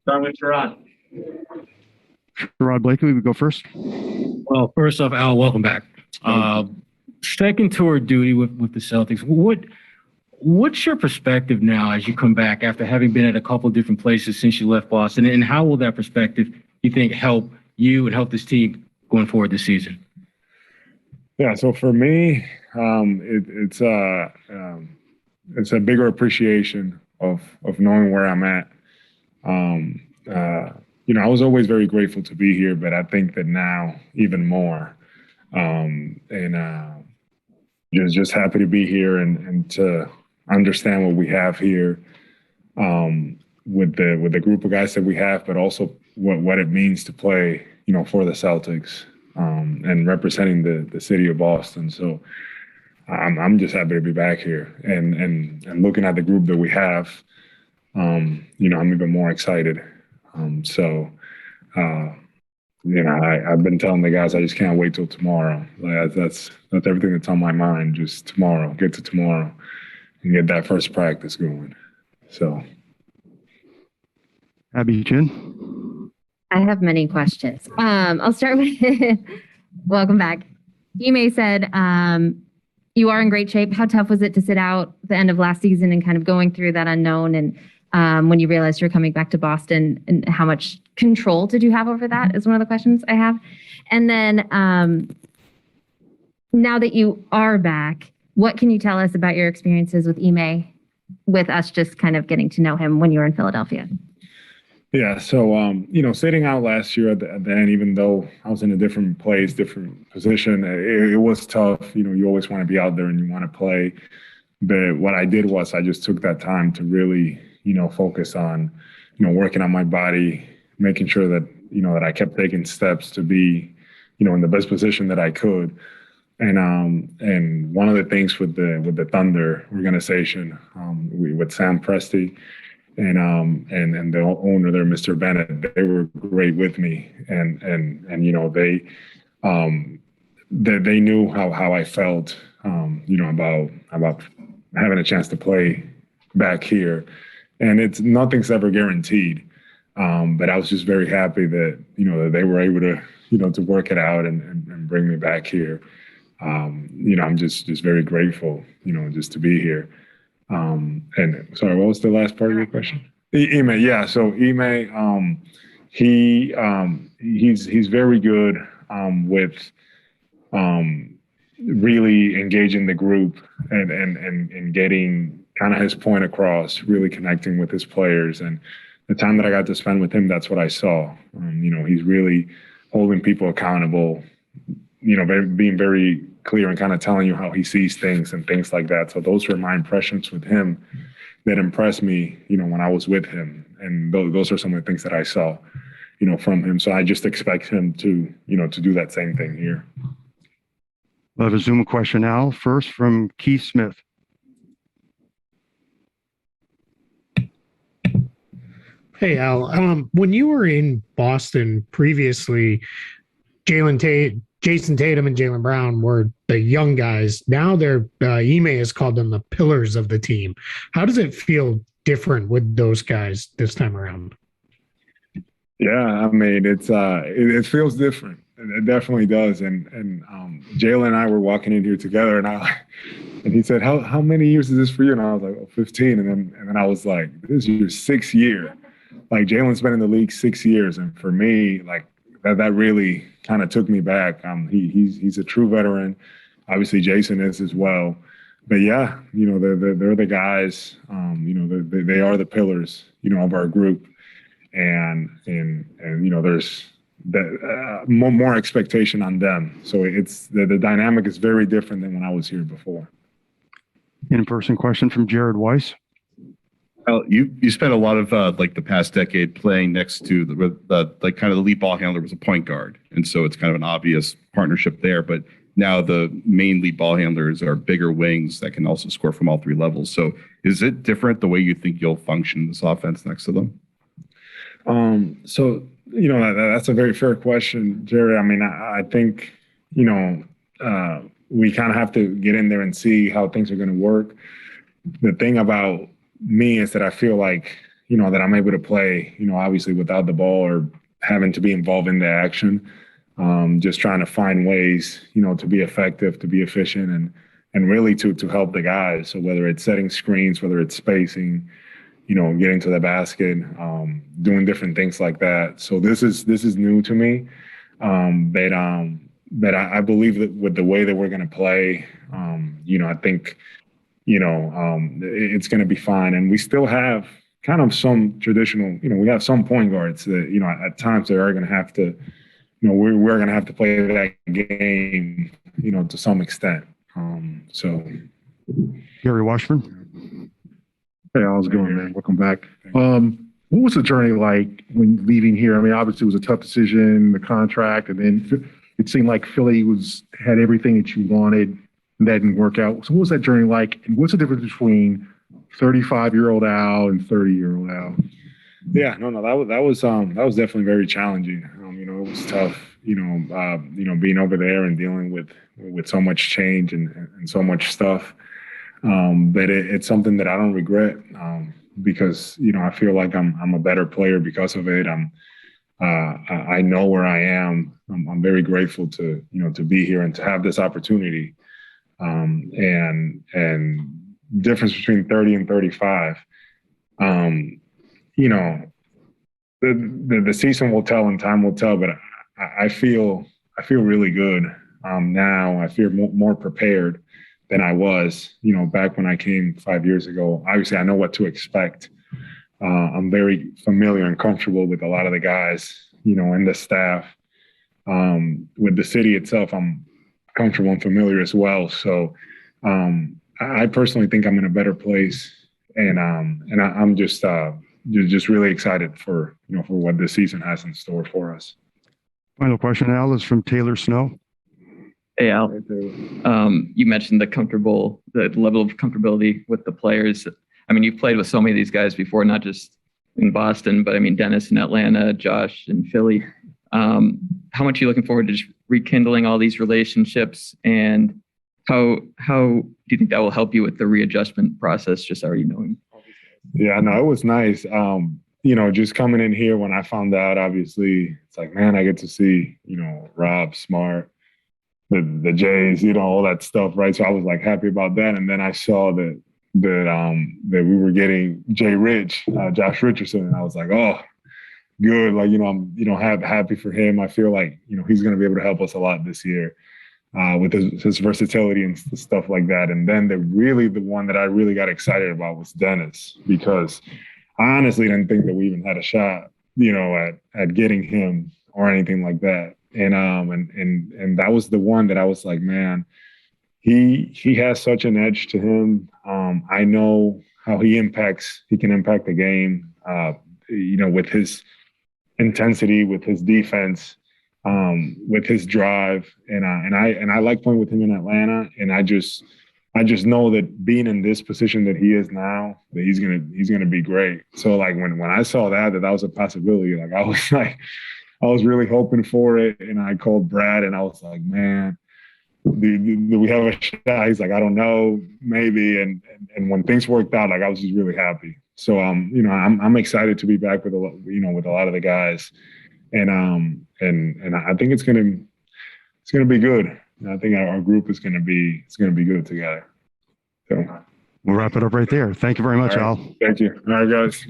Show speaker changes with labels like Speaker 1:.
Speaker 1: Start with Sherrod.
Speaker 2: Rod Blakely, we go first.
Speaker 3: Well, first off, Al, welcome back. Second tour of duty with the Celtics. What's your perspective now as you come back after having been at a couple different places since you left Boston? And how will that perspective, you think, help you and help this team going forward this season?
Speaker 4: Yeah, so for me, it's a bigger appreciation of knowing where I'm at. I was always very grateful to be here, but I think that now even more. Just happy to be here and to understand what we have here with the group of guys that we have, but also what it means to play, for the Celtics and representing the city of Boston. So I'm just happy to be back here and looking at the group that we have. I'm even more excited. I've been telling the guys I just can't wait till tomorrow. Like, that's everything that's on my mind. Just tomorrow, get to tomorrow, and get that first practice going. So,
Speaker 2: Abby Chin.
Speaker 5: I have many questions. I'll start with welcome back. Ime said you are in great shape. How tough was it to sit out the end of last season and kind of going through that unknown? And when you realized you're coming back to Boston, and how much control did you have over that is one of the questions I have. And then now that you are back, what can you tell us about your experiences with Ime, with us just kind of getting to know him when you were in Philadelphia?
Speaker 4: Yeah, so, sitting out last year at the end, even though I was in a different place, different position, it was tough. You always want to be out there and you want to play. But what I did was I just took that time to really, focus on, working on my body, making sure that, that I kept taking steps to be, in the best position that I could. And one of the things with the Thunder organization, with Sam Presti and the owner there, Mr. Bennett, they were great with me. And they knew how I felt, about having a chance to play back here. And nothing's ever guaranteed. But I was just very happy that, that they were able to, to work it out and bring me back here. I'm just very grateful, just to be here. And sorry, what was the last part of your question? Ime, yeah. So Ime, he's very good with really engaging the group and getting kind of his point across, really connecting with his players. And the time that I got to spend with him, that's what I saw. He's really holding people accountable, being very clear and kind of telling you how he sees things and things like that. So those were my impressions with him that impressed me, when I was with him. And those are some of the things that I saw, from him. So I just expect him to, to do that same thing here.
Speaker 2: We'll have a Zoom question now. First from Keith Smith.
Speaker 6: Hey, Al. When you were in Boston previously, Jayson Tatum and Jaylen Brown were the young guys. Now Ime has called them the pillars of the team. How does it feel different with those guys this time around?
Speaker 4: Yeah, I mean, it feels different. It definitely does. And Jaylen and I were walking in here together, and he said, "How many years is this for you?" And I was like, 15. And then I was like, "This is your 6th year." Like, Jaylen's been in the league 6 years, and for me, like, that really kind of took me back. He's a true veteran. Obviously, Jayson is as well. But yeah, they're the guys. They are the pillars, of our group, and there's more expectation on them. So it's the dynamic is very different than when I was here before.
Speaker 2: In-person question from Jared Weiss.
Speaker 7: Well, you spent a lot of the past decade playing next to the kind of the lead ball handler was a point guard, and so it's kind of an obvious partnership there. But now the main lead ball handlers are bigger wings that can also score from all 3 levels. So is it different the way you think you'll function in this offense next to them?
Speaker 4: So that's a very fair question, Jerry. I mean, I think we kind of have to get in there and see how things are going to work. The thing about me is that I feel like, that I'm able to play, obviously without the ball or having to be involved in the action. Just trying to find ways, to be effective, to be efficient, and really to help the guys. So whether it's setting screens, whether it's spacing, getting to the basket, doing different things like that. So this is new to me. But I believe that with the way that we're going to play, I think, it's going to be fine. And we still have kind of some traditional, we have some point guards that, at times they are going to have to, we're going to have to play that game, to some extent. So.
Speaker 2: Gary Washburn.
Speaker 1: Hey, how's it going, man? Welcome back. What was the journey like when leaving here? I mean, obviously it was a tough decision, the contract, and then it seemed like Philly had everything that you wanted, and that didn't work out. So what was that journey like? And what's the difference between 35-year-old Al and 30-year-old Al?
Speaker 4: Yeah, no, that was definitely very challenging. It was tough, being over there and dealing with so much change and so much stuff. But it's something that I don't regret, because, I feel like I'm a better player because of it. I know where I am. I'm very grateful to be here and to have this opportunity. And difference between 30 and 35, the season will tell and time will tell, but I feel really good. Now I feel more prepared than I was, back when I came 5 years ago. Obviously I know what to expect. I'm very familiar and comfortable with a lot of the guys, and the staff. With the city itself, I'm comfortable and familiar as well. So I personally think I'm in a better place, and I'm just really excited for for what this season has in store for us.
Speaker 2: Final question, Al, is from Taylor Snow.
Speaker 8: Hey, Al. You mentioned the level of comfortability with the players. I mean, you've played with so many of these guys before, not just in Boston, but I mean, Dennis in Atlanta, Josh in Philly. How much are you looking forward to just rekindling all these relationships, and how do you think that will help you with the readjustment process, just already knowing?
Speaker 4: Yeah, no, it was nice. Just coming in here when I found out, obviously, it's like, man, I get to see, Rob, Smart, the Jays, all that stuff, right? So I was like happy about that. And then I saw that we were getting Jay Rich, Josh Richardson, and I was like, oh, good. Like, I'm, happy for him. I feel like, he's going to be able to help us a lot this year, with his versatility and stuff like that. And then the one that I really got excited about was Dennis, because I honestly didn't think that we even had a shot, at getting him or anything like that. And that was the one that I was like, man, he has such an edge to him. I know how he can impact the game, with his intensity, with his defense, with his drive. And I like playing with him in Atlanta. And I just know that being in this position that he is now, that he's gonna be great. So like when I saw that was a possibility, like I was really hoping for it, and I called Brad and I was like, man, do we have a shot? He's like, I don't know, maybe. And when things worked out, like I was just really happy. So I'm excited to be back with with a lot of the guys, and I think it's gonna be good. I think our group is gonna be good together. So
Speaker 2: We'll wrap it up right there. Thank you very much,
Speaker 4: all right.
Speaker 2: Al.
Speaker 4: Thank you. All right, guys.